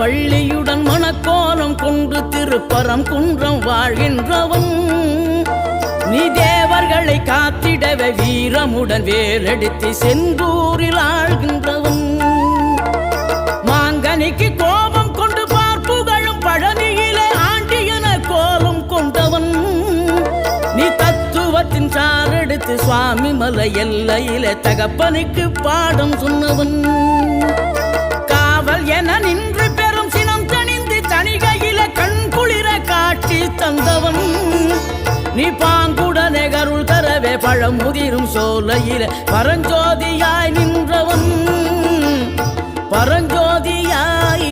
வள்ளியுடன் மணக்கோலம் கொண்டு திருப்பரம் குன்றம் வாழ்கின்றவன் நீ தேவர்களை காத்திடவே வீரமுடன் வேலெடுத்து செந்தூரில் ஆழ்கின்றவன் மாங்கனிக்கு கோபம் கொண்டு பார்ப்புகளும் பழனியிலே ஆண்டியன கோலம் கொண்டவன் நீ தத்துவத்தின் சாரெடுத்து சுவாமி மலை எல்லையிலே தகப்பனுக்கு பாடம் சொன்னவன் காவல் என நின்று பெரும் சினம் தணிந்து தணிகையில கண் குளிர காட்சி தந்தவன் நீ பாங்குடனே கருள் தரவே பழமுதிரும் சோலையில பரஞ்சோதியாய் நின்றவன் பரஞ்சோ